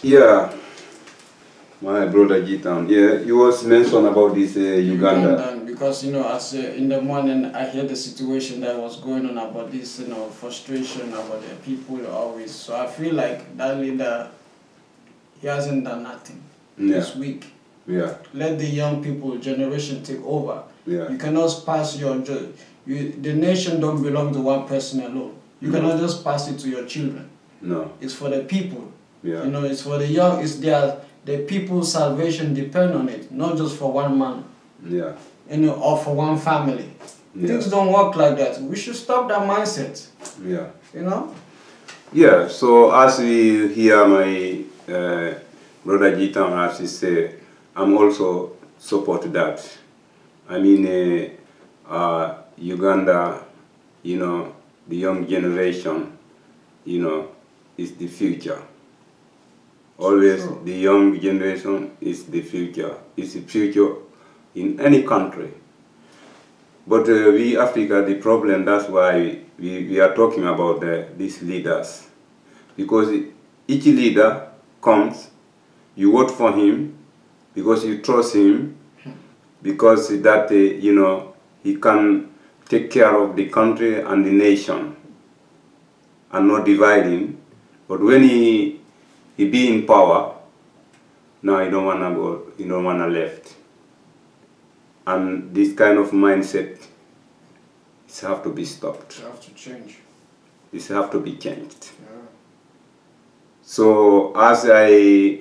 Yeah, my brother Gitan. Yeah, you was mentioned about this Uganda. Ugandan, because as in the morning I hear the situation that was going on about this, frustration about the people always. So I feel like that leader, he hasn't done nothing. Yeah. This week. Yeah. Let the young people generation take over. Yeah. You cannot pass the nation don't belong to one person alone. You cannot just pass it to your children. No. It's for the people. Yeah. It's for the young. It's the people's salvation depend on it, not just for one man. Yeah. Or for one family. Yeah. Things don't work like that. We should stop that mindset. Yeah. Yeah. So as we hear my brother Gitan as he say, I'm also support that. I mean, Uganda, the young generation, is the future. Always Sure. the young generation is the future. It's the future in any country. But we Africa, the problem, that's why we are talking about these leaders. Because each leader comes, you vote for him, because you trust him, because that, he can take care of the country and the nation, and not dividing. But when he be in power, now he don't wanna go, he don't wanna left. And this kind of mindset, it have to be stopped. You have to change. This have to be changed. Yeah. So as I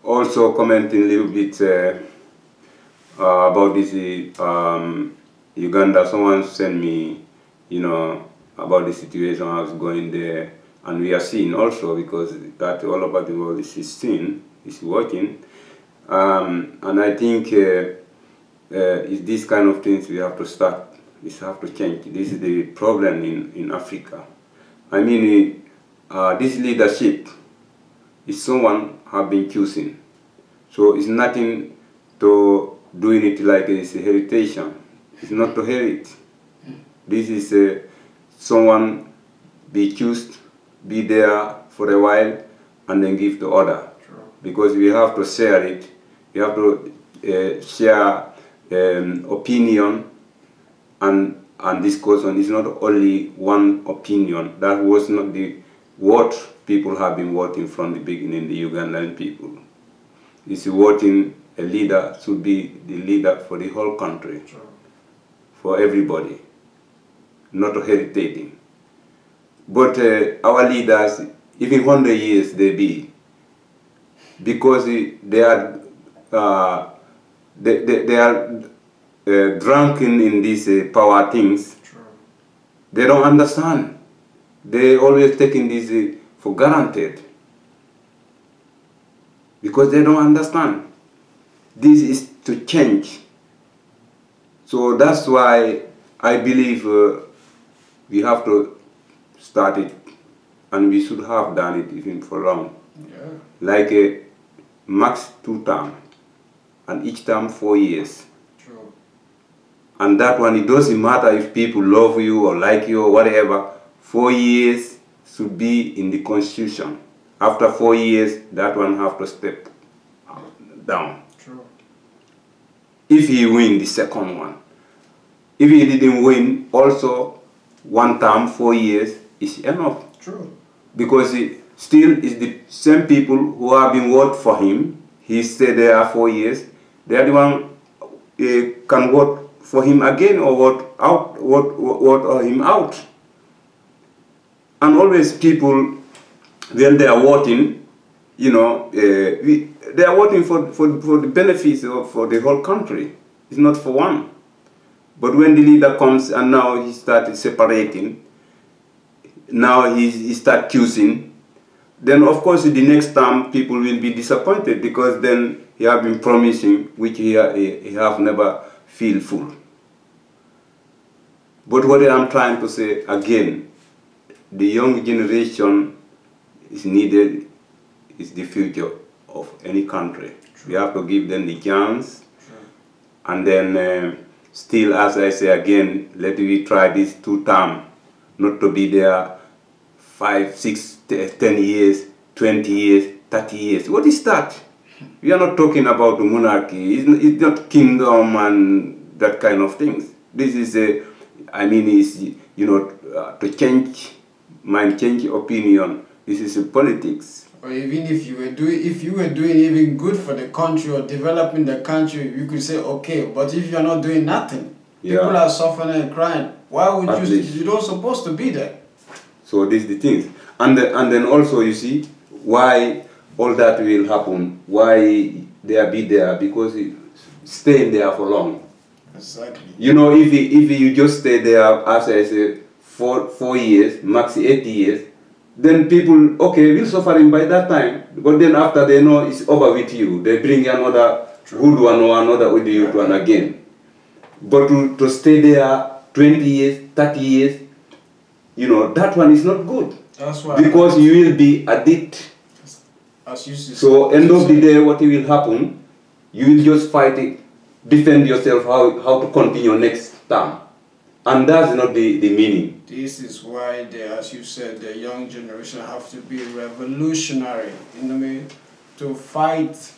also commenting a little bit about this Uganda, someone sent me, about the situation I was going there, and we are seeing also, because that all about the world is seen, is working, and I think it's this kind of things we have to start. This have to change. This is the problem in Africa. I mean, this leadership is someone have been choosing. So it's nothing to doing it like it's a heritage. It's not to herit. This is someone be chosen, be there for a while, and then give to other. Sure. Because we have to share it. We have to share opinion and discussion. It's not only one opinion. That was not what people have been voting from the beginning, the Ugandan people. It's voting a leader should be the leader for the whole country, Sure. for everybody, not heritating. But our leaders, even 100 years they be, because they are drunken in these power things. Sure. They don't understand. They always taking this for granted, because they don't understand. This is to change. So that's why I believe we have to start it, and we should have done it even for long. Yeah. Like a max 2 terms, and each term 4 years. True. And that one, it doesn't matter if people love you or like you or whatever. 4 years should be in the constitution. After 4 years, that one have to step down. True. If he win the second one. If he didn't win, also 1 term, 4 years is enough. True. Because it still is the same people who have been voted for him. He stayed there 4 years. The other one can vote for him again or vote him out. And always people, when they are voting, they are voting for the benefits for the whole country. It's not for one. But when the leader comes and now he started separating, now he start choosing, then of course the next time people will be disappointed, because then he have been promising which he have never feel full. But what I'm trying to say again, the young generation is needed, is the future of any country. True. We have to give them the chance. True. And then still, as I say again, let me try this 2 terms, not to be there 5, 6, 10 years, 20 years, 30 years. What is that? We are not talking about the monarchy. It's not kingdom and that kind of things. This is a, I mean, is, you know, to change mind, change opinion. This is a politics. Or even if you were doing even good for the country or developing the country, you could say okay. But if you are not doing nothing, people are suffering and crying. Why would you don't supposed to be there? So this is the things, and then also you see why all that will happen. Why they be there, because staying there for long. Exactly. You know, if you just stay there, as I say, 4 years, max 8 years, then people, okay, will suffering by that time. But then after they know it's over with you, they bring another good one or another idiot one again. But to stay there 20 years, 30 years, you know, that one is not good. That's why. Because you will be addicted. As you see, so end of the day, what will happen, you will just fight it, defend yourself how to continue next time. And that's not the meaning. This is why, as you said, the young generation have to be revolutionary, you know what I mean, to fight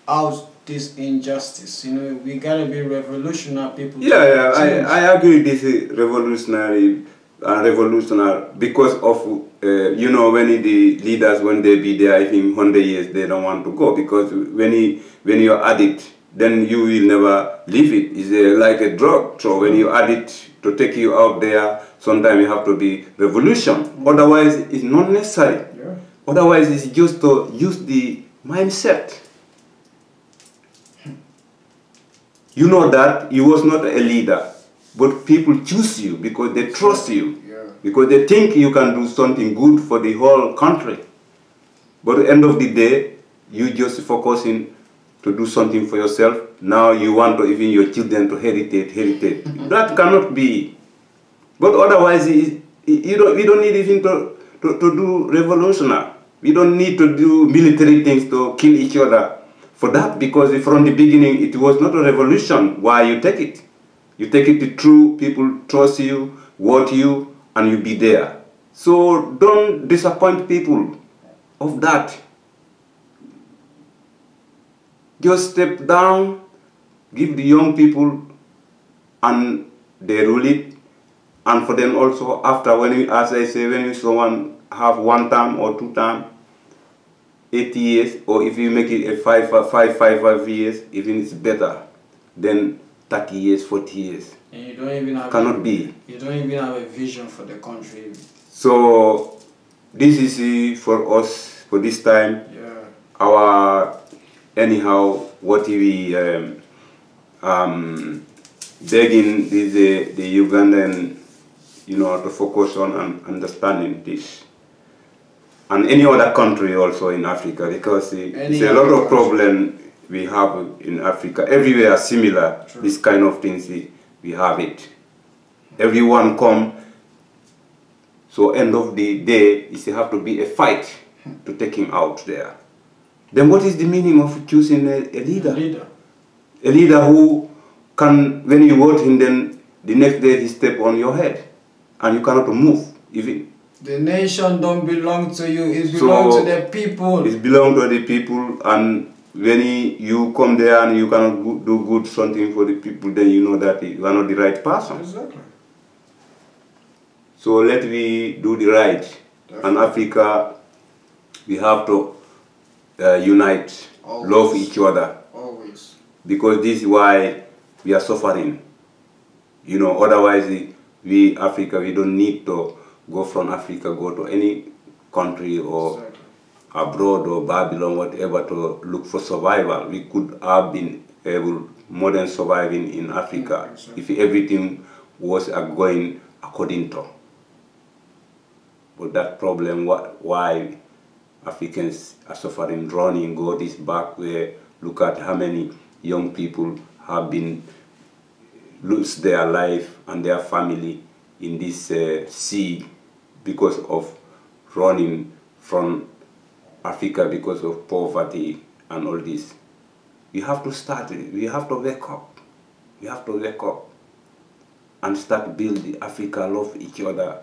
out this injustice. You know, we gotta be revolutionary people. Yeah, I agree. This is revolutionary, because of you know, when the leaders, when they be there, I think 100 years they don't want to go, because when you're addict, then you will never leave it. It's like a drug. So when you add it to take you out there, sometimes you have to be revolution. Otherwise, it's not necessary. Yeah. Otherwise, it's just to use the mindset. You know that you was not a leader, but people choose you because they trust you. Yeah. Because they think you can do something good for the whole country. But at the end of the day, you just focusing to do something for yourself. Now you want to even your children to heritage. That cannot be. But otherwise, we don't need even to do revolutionary. We don't need to do military things to kill each other for that, because from the beginning it was not a revolution. Why you take it? You take it through people trust you, want you, and you be there. So don't disappoint people of that. Just step down, give the young people, and they rule it. And for them also, after, when you, as I say, when you someone have 1 term or 2 term, 8 years, or if you make it a 5 years, even it's better than 30 years, 40 years. And you don't even have cannot be. You don't even have a vision for the country. So this is for us for this time. Yeah. Our anyhow, what we begging the Ugandan, you know, to focus on understanding this, and any other country also in Africa, because it's a lot of problem we have in Africa. Everywhere similar. True. This kind of things we have it. Everyone come. So end of the day, it have to be a fight to take him out there. Then what is the meaning of choosing a leader? A leader who can, when you vote him, then the next day he step on your head, and you cannot move even. The nation don't belong to you, it belongs to the people. It belongs to the people, and when you come there and you cannot do good something for the people, then you know that you are not the right person. Exactly. So let we do the right. Definitely. And Africa, we have to unite, always. Love each other. Always. Because this is why we are suffering. You know, otherwise we, Africa, we don't need to go from Africa, go to any country or exactly. Abroad or Babylon, whatever, to look for survival. We could have been able more than surviving in Africa if everything was going according to. But that problem, why Africans are suffering, running, go this back where, look at how many young people have been lose their life and their family in this sea because of running from Africa because of poverty and all this. We have to start, we have to wake up. We have to wake up and start building Africa, love each other,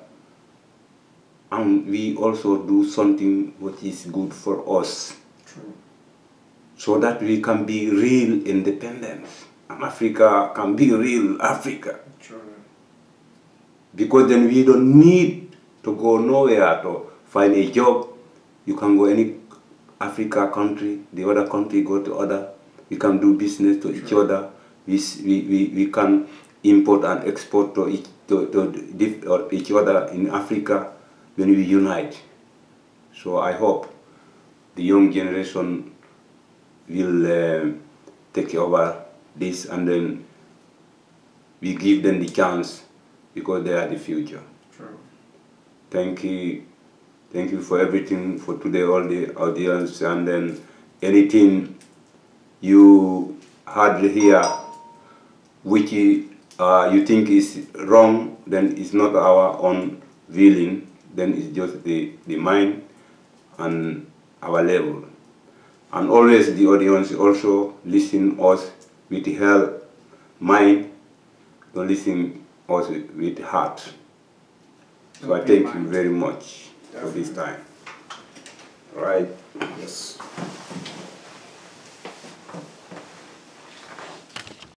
and we also do something what is good for us. True. So that we can be real independence. And Africa can be real Africa. True. Because then we don't need to go nowhere to find a job. You can go any Africa country, the other country go to other. We can do business to each other. We can import and export to each other in Africa when we unite. So I hope the young generation will take over this, and then we give them the chance because they are the future. True. Thank you for everything for today, all the audience, and then anything you heard here which you think is wrong, then it's not our own willing, then it's just the mind and our level. And always the audience also listen us with health, mind, don't listen us with heart. So I thank you very much for this time. All right. Yes.